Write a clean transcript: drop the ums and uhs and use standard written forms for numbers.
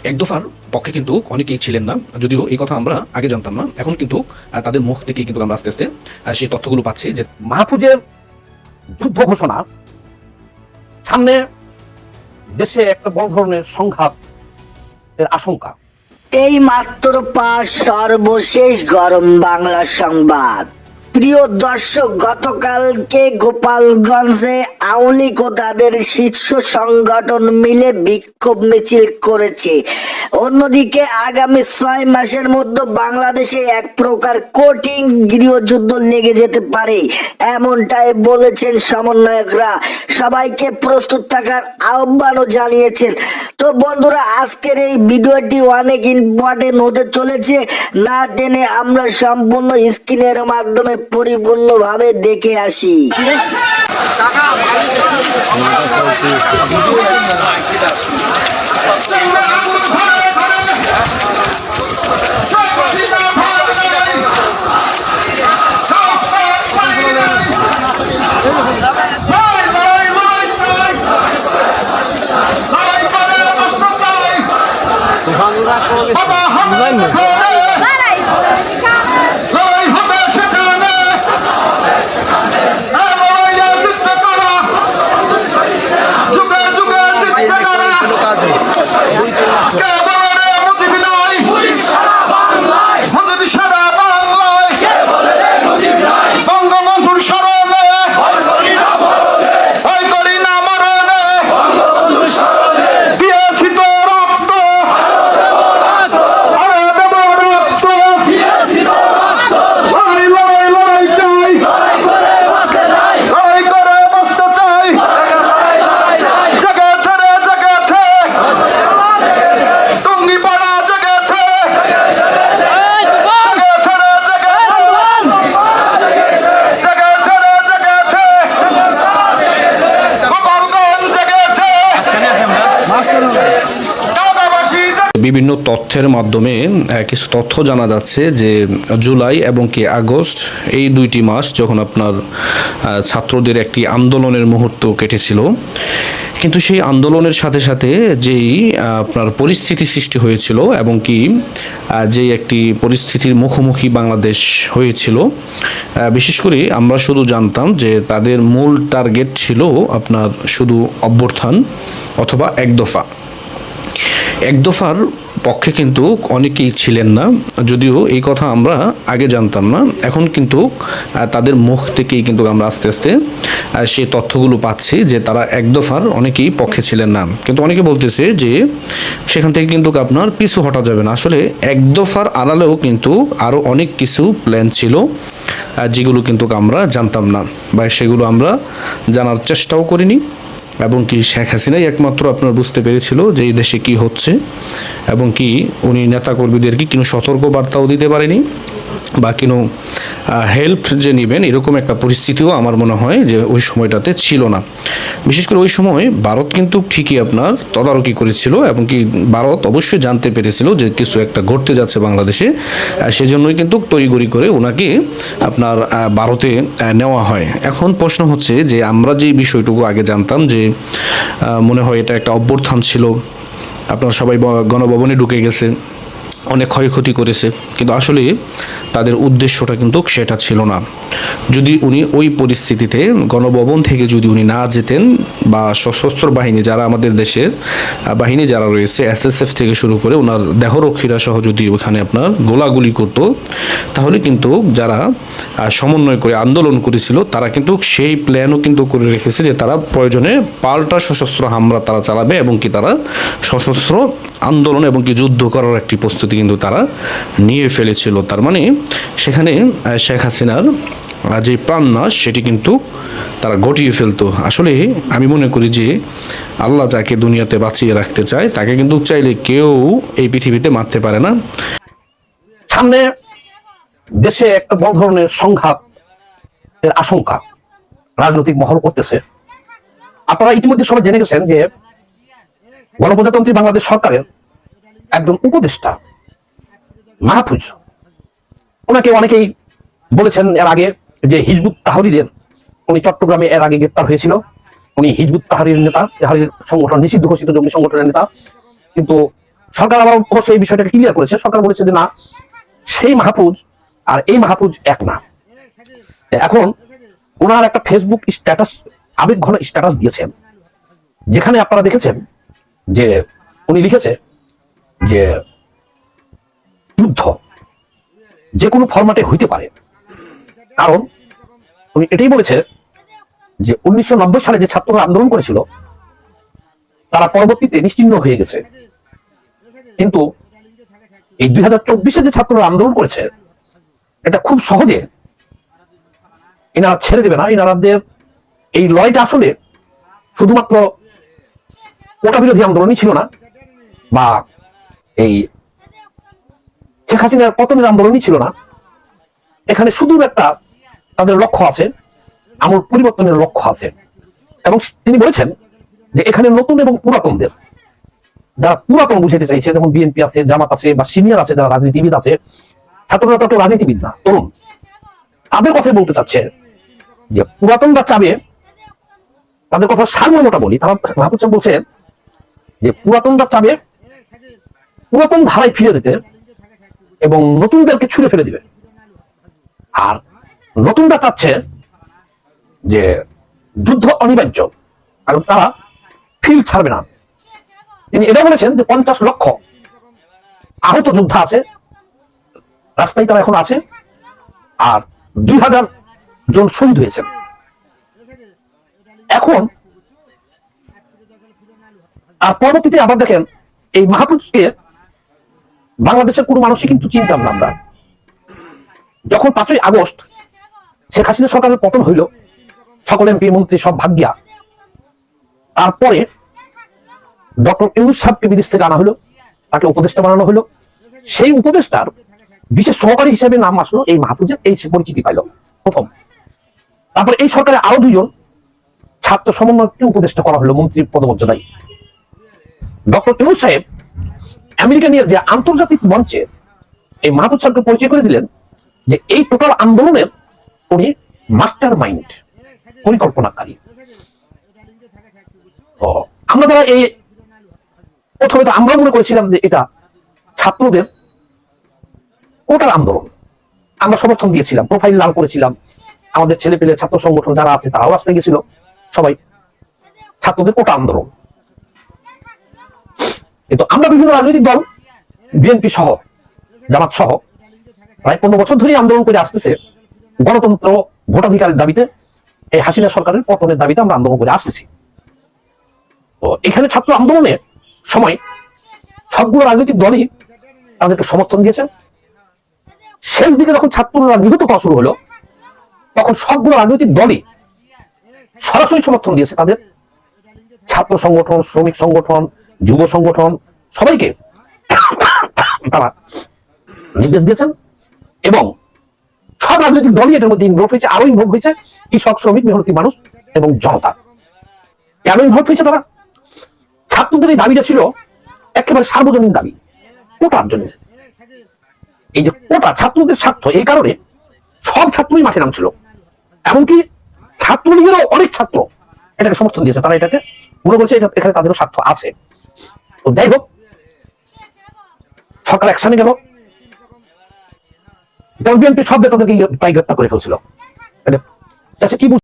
এক দফার পক্ষে কিন্তু অনেকেই ছিলেন না, যদিও এই কথা আমরা আগে জানতাম না। এখন কিন্তু তাদের মুখ থেকে কিন্তু আমরা আস্তে আস্তে সেই তথ্যগুলো পাচ্ছি যে মাহফুজের যুদ্ধ ঘোষণা সামনে, দেশে একটা বড় ধরনের সংঘাতের আশঙ্কা। এই মাত্র পাঁচ সর্বশেষ গরম বাংলা সংবাদ। প্রিয় দর্শক, গতকালকে গোপালগঞ্জে আওয়ামী লীগ ও তাদের শীর্ষ সংগঠন মিলে বিক্ষোভ মিছিল করেছে। অন্যদিকে আগামী 6 মাসের মধ্যে বাংলাদেশে এক প্রকার কঠিন গৃহযুদ্ধ লেগে যেতে পারে, এমনটাই বলেছেন সমন্বয়করা। সবাইকে প্রস্তুত থাকার আহ্বানও জানিয়েছেন। তো বন্ধুরা, আজকের এই ভিডিওটি অনেক ইম্পর্টেন্ট হতে চলেছে, না টেনে আমরা সম্পূর্ণ স্ক্রিনের মাধ্যমে পরিপূর্ণভাবে দেখে আসি। বিভিন্ন তথ্যের মাধ্যমে কিছু তথ্য জানা যাচ্ছে যে জুলাই এবং কি আগস্ট, এই 2টি মাস যখন আপনার ছাত্রদের একটি আন্দোলনের মুহূর্ত কেটেছিল, কিন্তু সেই আন্দোলনের সাথে সাথে যেই আপনার পরিস্থিতি সৃষ্টি হয়েছিল এবং কি যেই একটি পরিস্থিতির মুখোমুখি বাংলাদেশ হয়েছিল, বিশেষ করে আমরা শুধু জানতাম যে তাদের মূল টার্গেট ছিল আপনার শুধু অভ্যুত্থান অথবা এক দফার পক্ষে কিন্তু অনেকেই ছিলেন না, যদিও এই কথা আমরা আগে জানতাম না। এখন কিন্তু তাদের মুখ থেকেই কিন্তু আমরা আস্তে আস্তে সেই তথ্যগুলো পাচ্ছি যে তারা এক দফার অনেকেই পক্ষে ছিলেন না। কিন্তু অনেকে বলতেছে যে সেখান থেকে কিন্তু আপনার পিছু হটা যাবে না। আসলে এক দফার আড়ালেও কিন্তু আরও অনেক কিছু প্ল্যান ছিল, যেগুলো কিন্তু আমরা জানতাম না বা সেগুলো আমরা জানার চেষ্টাও করিনি। এবং কি শেখ হাসিনাই একমাত্র আপনার বুঝতে পেরেছিল যে এই দেশে কি হচ্ছে, এবং কি উনি নেতাকর্মীদেরকে কোনো সতর্ক বার্তাও দিতে পারেনি বা কোনো হেল্প যে নেবেন এরকম একটা পরিস্থিতিও আমার মনে হয় যে ওই সময়টাতে ছিল না। বিশেষ করে ওই সময় ভারত কিন্তু ঠিকই আপনার তদারকি করেছিল এবং কি ভারত অবশ্যই জানতে পেরেছিল যে কিছু একটা ঘটতে যাচ্ছে বাংলাদেশে, সেজন্যই কিন্তু তড়িঘড়ি করে ওনাকে আপনার ভারতে নেওয়া হয়। এখন প্রশ্ন হচ্ছে যে আমরা যেই বিষয়টুকু আগে জানতাম যে মনে হয় এটা একটা অভ্যুত্থান ছিল, আপনারা সবাই গণভবনে ঢুকে গেছে, অনেক ক্ষয়ক্ষতি করেছে, কিন্তু আসলে তাদের উদ্দেশ্যটা কিন্তু সেটা ছিল না। যদি উনি ওই পরিস্থিতিতে গণভবন থেকে যদি উনি না যেতেন বা সশস্ত্র বাহিনী যারা আমাদের দেশের বাহিনী যারা রয়েছে SSF থেকে শুরু করে ওনার দেহরক্ষীরা সহ যদি ওখানে আপনার গোলাগুলি করতো, তাহলে কিন্তু যারা সমন্বয় করে আন্দোলন করেছিল তারা কিন্তু সেই প্ল্যানও কিন্তু করে রেখেছে যে তারা প্রয়োজনে পাল্টা সশস্ত্র হামলা তারা চালাবে এবং কি তারা সশস্ত্র আন্দোলন এবং কি যুদ্ধ করার একটি প্রস্তুতি কিন্তু তারা নিয়ে ফেলেছিল। তার মানে সেখানে শেখ হাসিনার যে প্রাণনাশ সেটি কিন্তু তারা ঘটিয়ে ফেলতো। আসলে আমি মনে করি যে আল্লাহ যাকে দুনিয়াতে বাঁচিয়ে রাখতে চায় তাকে কিন্তু চাইলে কেউ এই পৃথিবীতে মারতে পারে না। সামনে দেশে একটা বড় ধরনের সংঘাতের আশঙ্কা রাজনৈতিক মহল করতেছে। আপনারা ইতিমধ্যে সবাই জেনে গেছেন যে গণপ্রজাতন্ত্রী বাংলাদেশ সরকারের একজন উপদেষ্টা মাহফুজ, ওনাকে অনেকেই বলেছেন এর আগে যে হিজবুত তাহরীরের উনি চট্টগ্রামে এর আগে গ্রেপ্তার হয়েছিল। উনি হিজবুত তাহরীর নেতা, তাহরীর সংগঠন, নিষিদ্ধ ঘোষিত জঙ্গি সংগঠনের নেতা। কিন্তু সরকার আবার অবশ্যই এই বিষয়টাকে ক্লিয়ার করেছে। সরকার বলেছে যে না, সেই মাহফুজ আর এই মাহফুজ এক না। এখন ওনার একটা ফেসবুক স্ট্যাটাস, আবেগ ঘন স্ট্যাটাস দিয়েছেন, যেখানে আপনারা দেখেছেন যে উনি লিখেছে যে যুদ্ধ যে কোনো ফরম্যাটে হইতে পারে। কারণ উনি এটাই বলেছে যে 1990 সালে যে ছাত্ররা আন্দোলন করেছিল তারা পরবর্তীতে নিশ্চিহ্ন হয়ে গেছে, কিন্তু এই 2024-এ যে ছাত্ররা আন্দোলন করেছে এটা খুব সহজে এনারা ছেড়ে দেবে না। এনারাদের এই লড়াইটা আসলে শুধুমাত্র কোটা বিরোধী আন্দোলনই ছিল না, বা এই শেখ হাসিনার পতনের আন্দোলনই ছিল না। এখানে শুধু একটা তাদের লক্ষ্য আছে, আমূল পরিবর্তনের লক্ষ্য আছে। এবং তিনি বলেছেন যে এখানে নতুন এবং পুরাতনদের, যারা পুরাতন বুঝাইতে চাইছে, যেমন বিএনপি আছে, জামাত আছে, বা সিনিয়র আছে, যারা রাজনীতিবিদ আছে, ছাত্ররা তো রাজনীতিবিদ না, তরুণ, তাদের কথাই বলতে চাচ্ছে যে পুরাতনরা চাবে, তাদের কথা সারমর্মটা বলি। তারা মাহফুজ সাহেব বলছেন যে পুরাতনরা চাবে পুরাতন ধারায় ফিরে যেতে এবং নতুনদেরকে ছুঁড়ে ফেলে দিবে, আর নতুনরা চাচ্ছে যে যুদ্ধ অনিবার্য, কারণ তারা ফিল্ড ছাড়বে না। তিনি এটা বলেছেন যে 50 লক্ষ আহত যোদ্ধা আছে, রাস্তায় তারা এখন আছে, আর 2000 জন শহীদ হয়েছেন। এখন আর পরবর্তীতে আবার দেখেন, এই মাহফুজকে বাংলাদেশের কোনো মানুষই কিন্তু চিনতাম না আমরা। যখন 5ই আগস্ট শেখ হাসিনা সরকারের পতন হইল, সকল এমপি মন্ত্রী সব ভাগ্যা, তারপরে ডক্টর ইউনূস সাহেবকে বিদেশ থেকে আনা হলো, তাকে উপদেষ্টা বানানো হলো। সেই উপদেষ্টার বিশেষ সহকারী হিসেবে নাম আসলো এই মাহফুজের, এই পরিচিতি পাইল প্রথম। তারপর এই সরকারে আরো 2 জন ছাত্র সমন্বয়কে উপদেষ্টা করা হলো মন্ত্রী পদমর্যাদায়। ডক্টর ইউনূস সাহেব আমেরিকা নিয়ে যে আন্তর্জাতিক মঞ্চে এই মাহফুজ সাহেবকে পরিচয় করে দিলেন যে এই টোটাল আন্দোলনের উনি মাস্টার মাইন্ড, পরিকল্পনাকারী। আমরা যারা এই প্রথমে তো আমরা মনে করেছিলাম যে এটা ছাত্রদের কোটার আন্দোলন, আমরা সমর্থন দিয়েছিলাম, প্রোফাইল লাল করেছিলাম, আমাদের ছেলে পেলে ছাত্র সংগঠন যারা আছে তারাও রাস্তায় গেছিল, সবাই ছাত্রদের কোটা আন্দোলন। কিন্তু আমরা বিভিন্ন রাজনৈতিক দল, বিএনপি সহ, জামাত সহ, প্রায় 15 বছর ধরে আন্দোলন করে আসতেছে গণতন্ত্র, ভোটাধিকারের দাবিতে, এই হাসিনা সরকারের পতনের দাবিতে আমরা আন্দোলন করে আসতেছি। তো এখানে ছাত্র আন্দোলনের সময় সবগুলো রাজনৈতিক দলই তাদেরকে সমর্থন দিয়েছে। শেষ দিকে যখন ছাত্ররা নিহত হওয়া শুরু হলো, তখন সবগুলো রাজনৈতিক দলই সরাসরি সমর্থন দিয়েছে তাদের ছাত্র সংগঠন, শ্রমিক সংগঠন, যুব সংগঠন, সবাইকে তারা নির্দেশ দিয়েছেন। এবং সব রাজনৈতিক দলই এটার মধ্যে ইনভলভ হয়েছে, আরো ইনভলভ হয়েছে কৃষক, শ্রমিক, মেহনতি মানুষ এবং জনতা। কেন ইনভলভ হয়েছে তারা? ছাত্রদের এই দাবিটা ছিল একেবারে সার্বজনীন দাবি, কোটার জন্য। এই যে কোটা ছাত্রদের স্বার্থ, এই কারণে সব ছাত্রই মাঠে নামছিল। এমনকি ছাত্রলীগেরও অনেক ছাত্র এটাকে সমর্থন দিয়েছে, তারা এটাকে মনে করছে এখানে তাদেরও স্বার্থ আছে। তো যাই হোক, সরকার অ্যাকশনে গেল, বিএনপি সব নেতাদেরকে প্রায় গ্রেপ্তার করে ফেলছিল। কি